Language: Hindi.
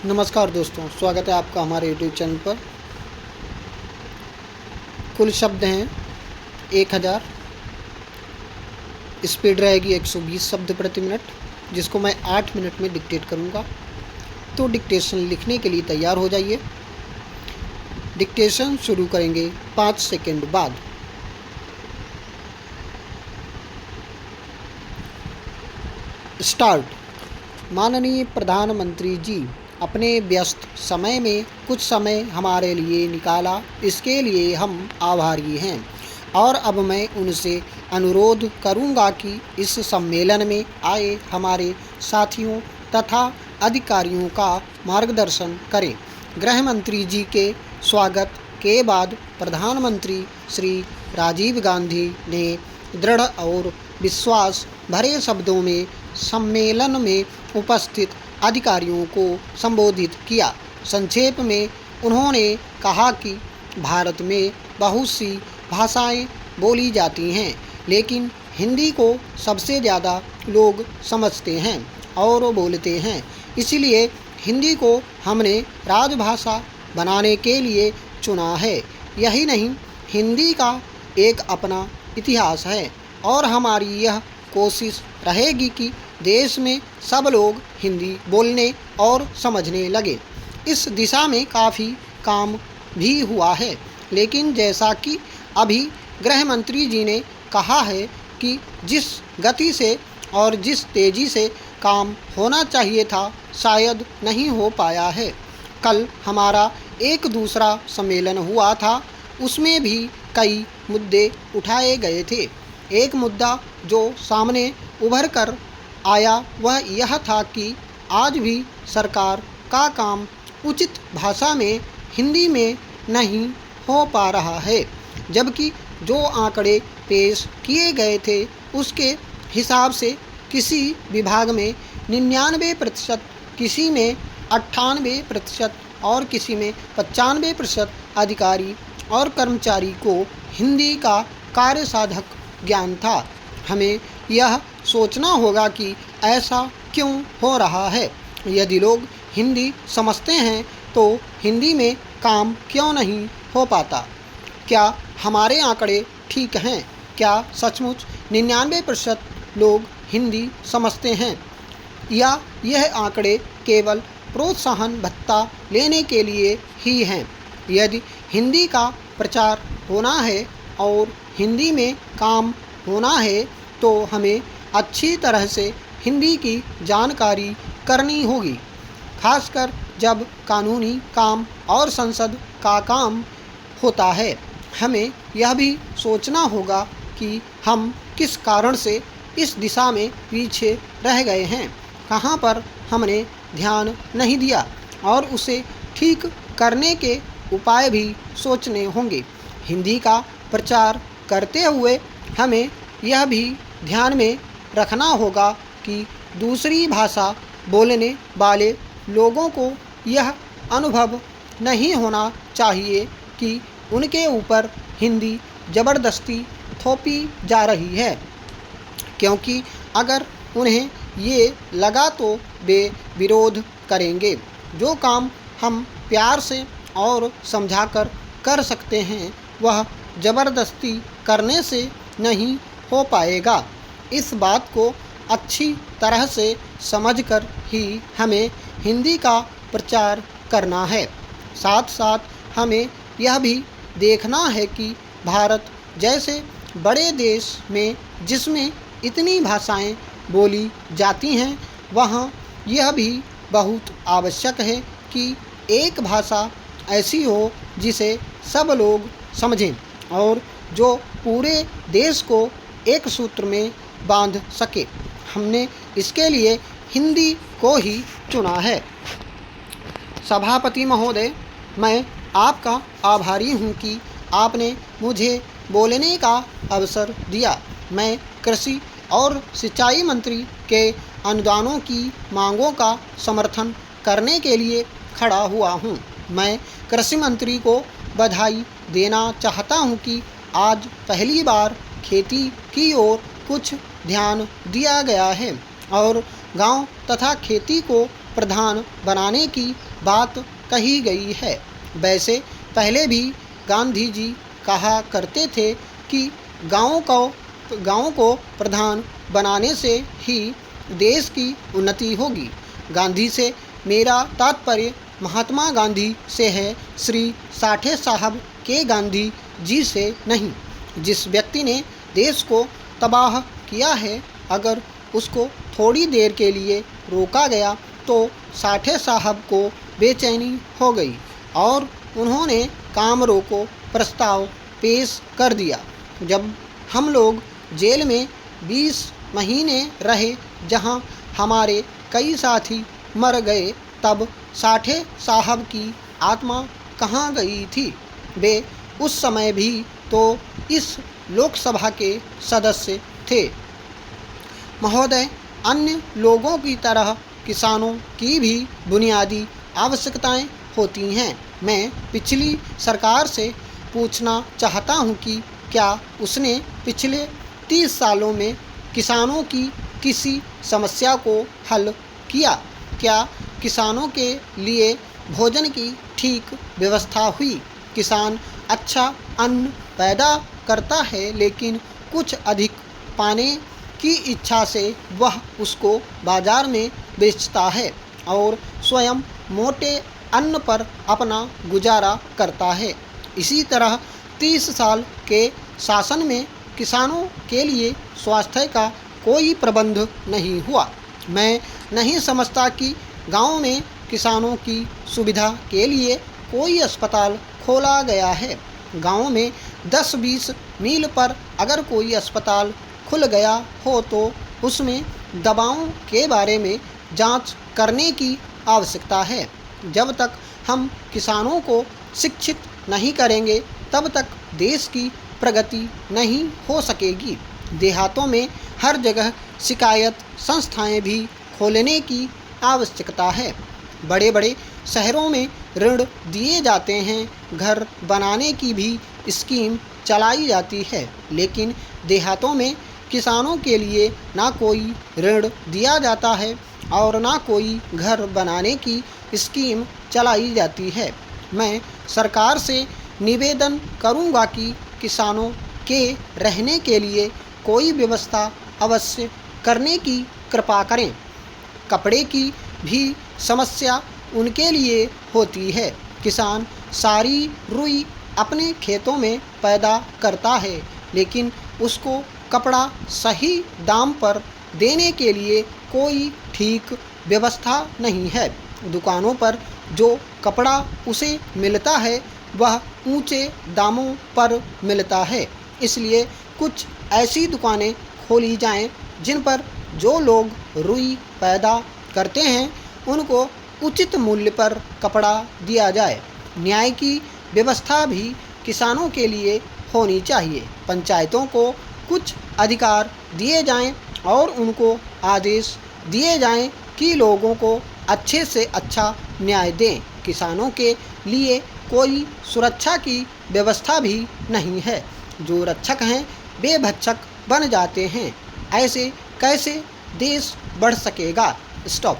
नमस्कार दोस्तों, स्वागत है आपका हमारे यूट्यूब चैनल पर। कुल शब्द हैं 1000। स्पीड रहेगी 120 शब्द प्रति मिनट, जिसको मैं 8 मिनट में डिक्टेट करूँगा। तो डिक्टेशन लिखने के लिए तैयार हो जाइए। डिक्टेशन शुरू करेंगे 5 सेकंड बाद। स्टार्ट। माननीय प्रधानमंत्री जी, अपने व्यस्त समय में कुछ समय हमारे लिए निकाला, इसके लिए हम आभारी हैं। और अब मैं उनसे अनुरोध करूंगा कि इस सम्मेलन में आए हमारे साथियों तथा अधिकारियों का मार्गदर्शन करें। गृह मंत्री जी के स्वागत के बाद प्रधानमंत्री श्री राजीव गांधी ने दृढ़ और विश्वास भरे शब्दों में सम्मेलन में उपस्थित अधिकारियों को संबोधित किया। संक्षेप में उन्होंने कहा कि भारत में बहुत सी भाषाएं बोली जाती हैं, लेकिन हिंदी को सबसे ज़्यादा लोग समझते हैं और बोलते हैं। इसलिए हिंदी को हमने राजभाषा बनाने के लिए चुना है। यही नहीं, हिंदी का एक अपना इतिहास है और हमारी यह कोशिश रहेगी कि देश में सब लोग हिंदी बोलने और समझने लगे। इस दिशा में काफ़ी काम भी हुआ है, लेकिन जैसा कि अभी गृह मंत्री जी ने कहा है कि जिस गति से और जिस तेज़ी से काम होना चाहिए था, शायद नहीं हो पाया है। कल हमारा एक दूसरा सम्मेलन हुआ था, उसमें भी कई मुद्दे उठाए गए थे। एक मुद्दा जो सामने उभर कर आया वह यह था कि आज भी सरकार का काम उचित भाषा में हिंदी में नहीं हो पा रहा है, जबकि जो आंकड़े पेश किए गए थे उसके हिसाब से किसी विभाग में 99%, किसी में 98% और किसी में 95% अधिकारी और कर्मचारी को हिंदी का कार्यसाधक ज्ञान था। हमें यह सोचना होगा कि ऐसा क्यों हो रहा है। यदि लोग हिंदी समझते हैं तो हिंदी में काम क्यों नहीं हो पाता? क्या हमारे आंकड़े ठीक हैं? क्या सचमुच 99% लोग हिंदी समझते हैं, या यह आंकड़े केवल प्रोत्साहन भत्ता लेने के लिए ही हैं? यदि हिंदी का प्रचार होना है और हिंदी में काम होना है तो हमें अच्छी तरह से हिंदी की जानकारी करनी होगी, खासकर जब कानूनी काम और संसद का काम होता है। हमें यह भी सोचना होगा कि हम किस कारण से इस दिशा में पीछे रह गए हैं, कहाँ पर हमने ध्यान नहीं दिया, और उसे ठीक करने के उपाय भी सोचने होंगे। हिंदी का प्रचार करते हुए हमें यह भी ध्यान में रखना होगा कि दूसरी भाषा बोलने वाले लोगों को यह अनुभव नहीं होना चाहिए कि उनके ऊपर हिंदी ज़बरदस्ती थोपी जा रही है, क्योंकि अगर उन्हें ये लगा तो वे विरोध करेंगे। जो काम हम प्यार से और समझाकर कर सकते हैं, वह ज़बरदस्ती करने से नहीं हो पाएगा। इस बात को अच्छी तरह से समझकर ही हमें हिंदी का प्रचार करना है। साथ साथ हमें यह भी देखना है कि भारत जैसे बड़े देश में, जिसमें इतनी भाषाएं बोली जाती हैं, वहाँ यह भी बहुत आवश्यक है कि एक भाषा ऐसी हो जिसे सब लोग समझें और जो पूरे देश को एक सूत्र में बांध सके। हमने इसके लिए हिंदी को ही चुना है। सभापति महोदय, मैं आपका आभारी हूँ कि आपने मुझे बोलने का अवसर दिया। मैं कृषि और सिंचाई मंत्री के अनुदानों की मांगों का समर्थन करने के लिए खड़ा हुआ हूँ। मैं कृषि मंत्री को बधाई देना चाहता हूँ कि आज पहली बार खेती की ओर कुछ ध्यान दिया गया है और गांव तथा खेती को प्रधान बनाने की बात कही गई है। वैसे पहले भी गांधी जी कहा करते थे कि गाँव को प्रधान बनाने से ही देश की उन्नति होगी। गांधी से मेरा तात्पर्य महात्मा गांधी से है, श्री साठे साहब के गांधी जी से नहीं। जिस व्यक्ति ने देश को तबाह किया है, अगर उसको थोड़ी देर के लिए रोका गया तो साठे साहब को बेचैनी हो गई और उन्होंने काम रोको प्रस्ताव पेश कर दिया। जब हम लोग जेल में 20 महीने रहे, जहां हमारे कई साथी मर गए, तब साठे साहब की आत्मा कहाँ गई थी? वे उस समय भी तो इस लोकसभा के सदस्य थे। महोदय, अन्य लोगों की तरह किसानों की भी बुनियादी आवश्यकताएं होती हैं। मैं पिछली सरकार से पूछना चाहता हूं कि क्या उसने पिछले 30 सालों में किसानों की किसी समस्या को हल किया? क्या किसानों के लिए भोजन की ठीक व्यवस्था हुई? किसान अच्छा अन्न पैदा करता है, लेकिन कुछ अधिक पाने की इच्छा से वह उसको बाजार में बेचता है और स्वयं मोटे अन्न पर अपना गुजारा करता है। इसी तरह 30 साल के शासन में किसानों के लिए स्वास्थ्य का कोई प्रबंध नहीं हुआ। मैं नहीं समझता कि गांव में किसानों की सुविधा के लिए कोई अस्पताल खोला गया है। गांव में 10-20 मील पर अगर कोई अस्पताल खुल गया हो तो उसमें दवाओं के बारे में जांच करने की आवश्यकता है। जब तक हम किसानों को शिक्षित नहीं करेंगे, तब तक देश की प्रगति नहीं हो सकेगी। देहातों में हर जगह शिकायत संस्थाएं भी खोलने की आवश्यकता है। बड़े बड़े शहरों में ऋण दिए जाते हैं, घर बनाने की भी स्कीम चलाई जाती है, लेकिन देहातों में किसानों के लिए ना कोई ऋण दिया जाता है और ना कोई घर बनाने की स्कीम चलाई जाती है। मैं सरकार से निवेदन करूंगा कि किसानों के रहने के लिए कोई व्यवस्था अवश्य करने की कृपा करें। कपड़े की भी समस्या उनके लिए होती है। किसान सारी रुई अपने खेतों में पैदा करता है, लेकिन उसको कपड़ा सही दाम पर देने के लिए कोई ठीक व्यवस्था नहीं है। दुकानों पर जो कपड़ा उसे मिलता है वह ऊंचे दामों पर मिलता है। इसलिए कुछ ऐसी दुकानें खोली जाएं जिन पर जो लोग रुई पैदा करते हैं उनको उचित मूल्य पर कपड़ा दिया जाए। न्याय की व्यवस्था भी किसानों के लिए होनी चाहिए। पंचायतों को कुछ अधिकार दिए जाएं और उनको आदेश दिए जाएं कि लोगों को अच्छे से अच्छा न्याय दें। किसानों के लिए कोई सुरक्षा की व्यवस्था भी नहीं है। जो रक्षक हैं वे भक्षक बन जाते हैं। ऐसे कैसे देश बढ़ सकेगा? स्टॉप।